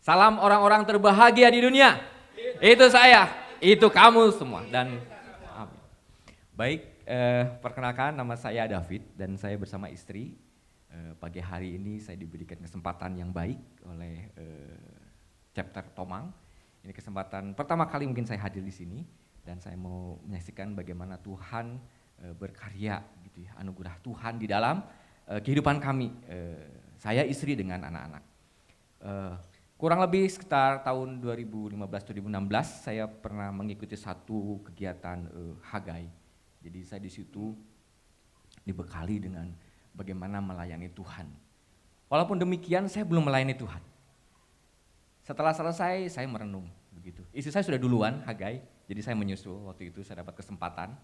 Salam orang-orang terbahagia di dunia. Itu saya, itu kamu semua. Dan amin. Baik, perkenalkan nama saya David dan saya bersama istri. Pagi hari ini saya diberikan kesempatan yang baik oleh chapter Tomang. Ini kesempatan pertama kali mungkin saya hadir di sini dan saya mau menyaksikan bagaimana Tuhan berkarya gitu ya, anugerah Tuhan di dalam kehidupan kami. Saya istri dengan anak-anak. Kurang lebih sekitar tahun 2015-2016 saya pernah mengikuti satu kegiatan Hagai. Jadi saya di situ dibekali dengan bagaimana melayani Tuhan. Walaupun demikian saya belum melayani Tuhan. Setelah selesai saya merenung begitu. Istri saya sudah duluan Hagai, jadi saya menyusul. Waktu itu saya dapat kesempatan.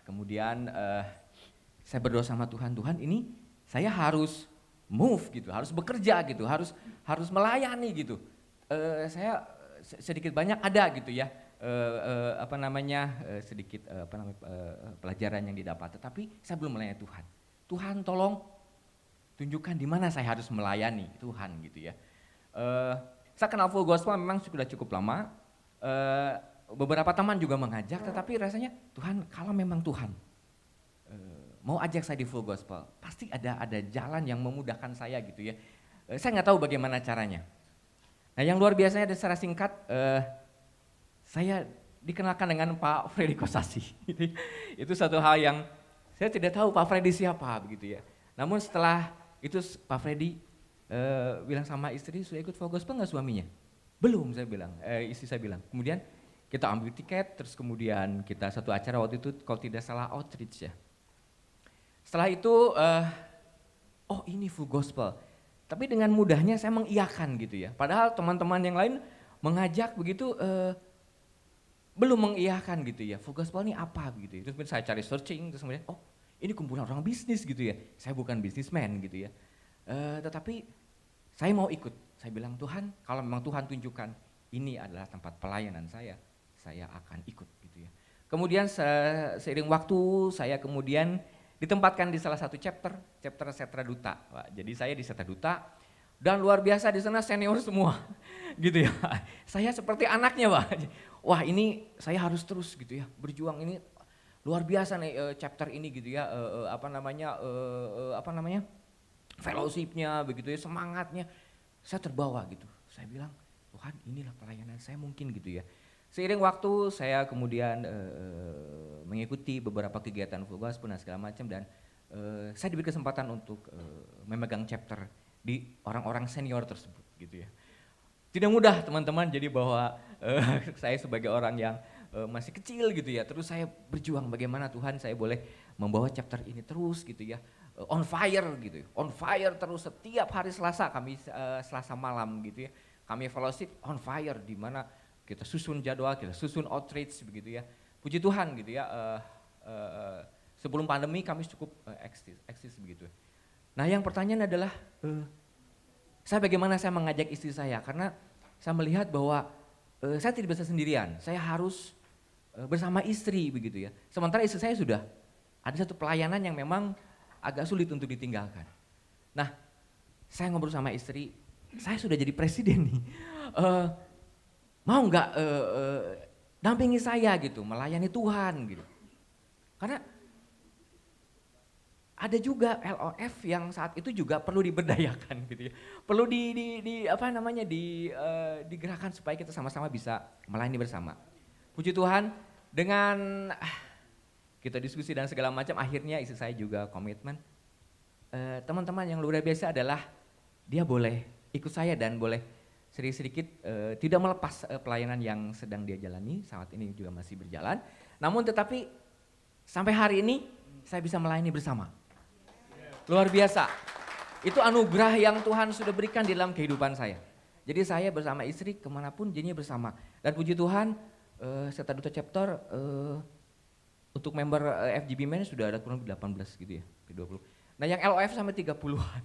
Kemudian saya berdoa sama Tuhan, Tuhan ini saya harus move gitu, harus bekerja gitu, harus melayani gitu. Saya sedikit banyak ada gitu ya, sedikit pelajaran yang didapat, tetapi saya belum melayani Tuhan. Tuhan tolong tunjukkan di mana saya harus melayani Tuhan gitu ya. Saya kenal Full Gospel memang sudah cukup lama. Beberapa teman juga mengajak, tetapi rasanya Tuhan kalau memang Tuhan mau ajak saya di Full Gospel, pasti ada jalan yang memudahkan saya gitu ya. Saya nggak tahu bagaimana caranya. Nah yang luar biasanya secara singkat, saya dikenalkan dengan Pak Freddy Kosasi. Itu satu hal yang saya tidak tahu Pak Freddy siapa begitu ya. Namun setelah itu Pak Freddy bilang sama istri, sudah ikut Full Gospel nggak suaminya? Belum, saya bilang, istri saya bilang. Kemudian kita ambil tiket, terus kemudian kita satu acara waktu itu kalau tidak salah outreach ya. Setelah itu, oh ini Full Gospel. Tapi dengan mudahnya saya mengiyakan gitu ya. Padahal teman-teman yang lain mengajak begitu, belum mengiyakan gitu ya. Full Gospel ini apa begitu. Terus saya cari searching, terus kemudian oh ini kumpulan orang bisnis gitu ya. Saya bukan bisnisman gitu ya. Tetapi saya mau ikut. Saya bilang Tuhan, kalau memang Tuhan tunjukkan ini adalah tempat pelayanan saya akan ikut gitu ya. Kemudian seiring waktu saya kemudian ditempatkan di salah satu chapter Setra Duta. Pak. Jadi saya di Setra Duta dan luar biasa di sana senior semua gitu ya. Saya seperti anaknya Pak. Wah ini saya harus terus gitu ya berjuang ini luar biasa nih chapter ini gitu ya. Fellowship-nya begitu ya, semangatnya. Saya terbawa gitu. Saya bilang Tuhan inilah pelayanan saya mungkin gitu ya. Seiring waktu saya kemudian mengikuti beberapa kegiatan Full Gospel dan segala macam dan saya diberi kesempatan untuk memegang chapter di orang-orang senior tersebut gitu ya. Tidak mudah teman-teman, jadi bahwa saya sebagai orang yang masih kecil gitu ya, terus saya berjuang bagaimana Tuhan saya boleh membawa chapter ini terus gitu ya, on fire gitu ya, on fire terus setiap hari Selasa kami Selasa malam gitu ya, kami fellowship on fire di mana kita susun jadwal, kita susun outreach begitu ya. Puji Tuhan gitu ya, sebelum pandemi kami cukup eksis begitu. Nah yang pertanyaan adalah, bagaimana saya mengajak istri saya, karena saya melihat bahwa saya tidak bisa sendirian, saya harus bersama istri begitu ya. Sementara istri saya sudah ada satu pelayanan yang memang agak sulit untuk ditinggalkan. Nah saya ngobrol sama istri, saya sudah jadi presiden nih. Mau nggak dampingi saya gitu, melayani Tuhan gitu. Karena ada juga LOF yang saat itu juga perlu diberdayakan gitu ya. Perlu digerakkan supaya kita sama-sama bisa melayani bersama. Puji Tuhan, dengan kita diskusi dan segala macam, akhirnya istri saya juga komitmen. Teman-teman yang luar biasa adalah dia boleh ikut saya dan boleh sedikit tidak melepas pelayanan yang sedang dia jalani, saat ini juga masih berjalan. Namun tetapi sampai hari ini saya bisa melayani bersama. Luar biasa. Itu anugerah yang Tuhan sudah berikan di dalam kehidupan saya. Jadi saya bersama istri kemanapun jadinya bersama. Dan puji Tuhan Setra Duta Chapter untuk member FGB Men sudah ada kurang lebih 18 gitu ya, 20. Nah yang LOF sampai 30-an.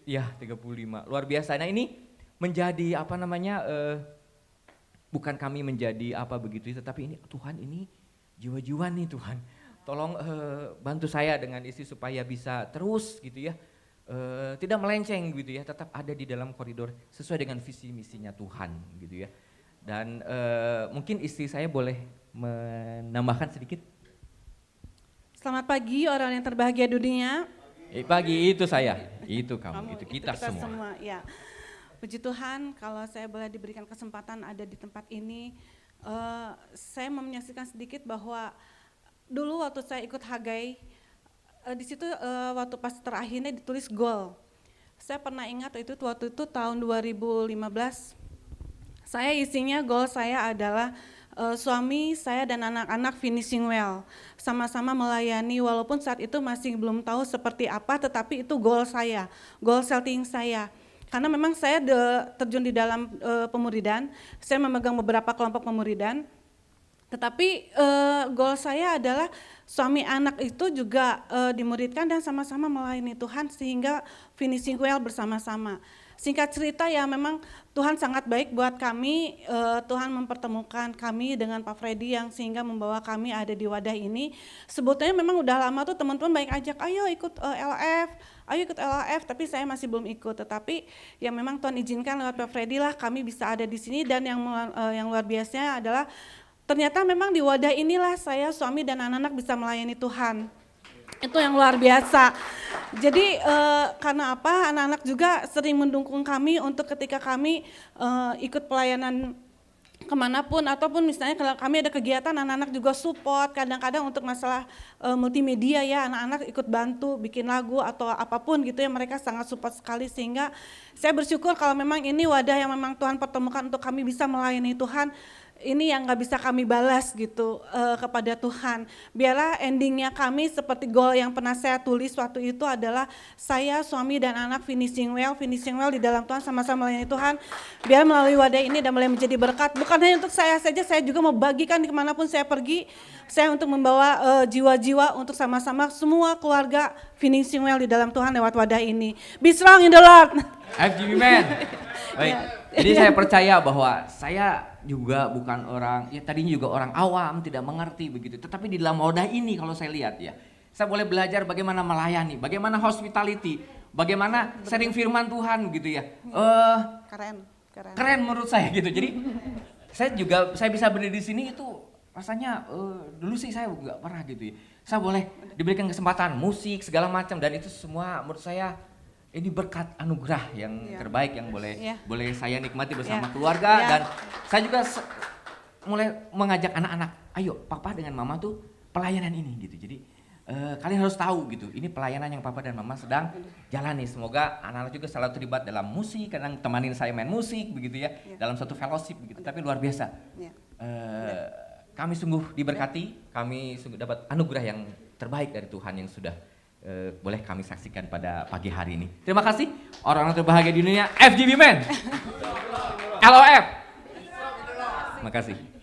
Ya 35, luar biasa. Nah ini menjadi bukan kami menjadi apa begitu, tetapi ini Tuhan ini jiwa-jiwa nih Tuhan. Tolong bantu saya dengan istri supaya bisa terus gitu ya tidak melenceng gitu ya, tetap ada di dalam koridor sesuai dengan visi misinya Tuhan gitu ya. Dan mungkin istri saya boleh menambahkan sedikit. Selamat pagi orang yang terbahagia dunia. Pagi itu saya, itu kamu, itu kita semua. Ya. Puji Tuhan kalau saya boleh diberikan kesempatan ada di tempat ini. Saya mau menyaksikan sedikit bahwa dulu waktu saya ikut Hagai, di situ waktu pas terakhirnya ditulis goal. Saya pernah ingat waktu itu tahun 2015, saya isinya goal saya adalah suami saya dan anak-anak finishing well, sama-sama melayani walaupun saat itu masih belum tahu seperti apa, tetapi itu goal saya, goal setting saya. Karena memang saya terjun di dalam pemuridan, saya memegang beberapa kelompok pemuridan, tetapi goal saya adalah suami anak itu juga dimuridkan dan sama-sama melayani Tuhan sehingga finishing well bersama-sama. Singkat cerita ya memang Tuhan sangat baik buat kami, Tuhan mempertemukan kami dengan Pak Freddy yang sehingga membawa kami ada di wadah ini. Sebetulnya memang udah lama tuh teman-teman baik ajak, ayo ikut LF, tapi saya masih belum ikut. Tetapi ya memang Tuhan izinkan lewat Pak Freddy lah kami bisa ada di sini dan yang luar biasanya adalah ternyata memang di wadah inilah saya, suami dan anak-anak bisa melayani Tuhan. Itu yang luar biasa. Jadi karena apa, anak-anak juga sering mendukung kami untuk ketika kami ikut pelayanan kemanapun, ataupun misalnya kalau kami ada kegiatan anak-anak juga support, kadang-kadang untuk masalah multimedia ya anak-anak ikut bantu bikin lagu atau apapun gitu ya, mereka sangat support sekali sehingga saya bersyukur kalau memang ini wadah yang memang Tuhan pertemukan untuk kami bisa melayani Tuhan. Ini yang gak bisa kami balas gitu kepada Tuhan. Biarlah endingnya kami seperti goal yang pernah saya tulis waktu itu adalah saya, suami dan anak finishing well di dalam Tuhan, sama-sama melayani Tuhan. Biar melalui wadah ini dan boleh menjadi berkat. Bukan hanya untuk saya saja, saya juga mau bagikan dimanapun saya pergi. Saya untuk membawa jiwa-jiwa untuk sama-sama semua keluarga finishing well di dalam Tuhan lewat wadah ini. Be strong in the Lord. FGB Man. Baik. Jadi saya percaya bahwa saya juga bukan orang, ya tadinya juga orang awam, tidak mengerti begitu. Tetapi di dalam wadah ini kalau saya lihat ya, saya boleh belajar bagaimana melayani, bagaimana hospitality, bagaimana sharing firman Tuhan gitu ya. Keren menurut saya gitu. Jadi saya bisa berdiri di sini itu rasanya dulu sih saya nggak pernah gitu ya. Saya boleh diberikan kesempatan musik segala macam dan itu semua menurut saya ini berkat anugerah yang terbaik yang boleh saya nikmati bersama keluarga dan saya juga mulai mengajak anak-anak, ayo papa dengan mama tuh pelayanan ini gitu. Jadi kalian harus tahu gitu, ini pelayanan yang papa dan mama sedang jalani. Semoga anak-anak juga selalu terlibat dalam musik, kadang temanin saya main musik begitu ya, dalam satu fellowship begitu. Tapi luar biasa. Kami sungguh diberkati, kami sungguh dapat anugerah yang terbaik dari Tuhan yang sudah boleh kami saksikan pada pagi hari ini. Terima kasih orang-orang terbahagia di dunia, FGB Man, LOF. Terima kasih.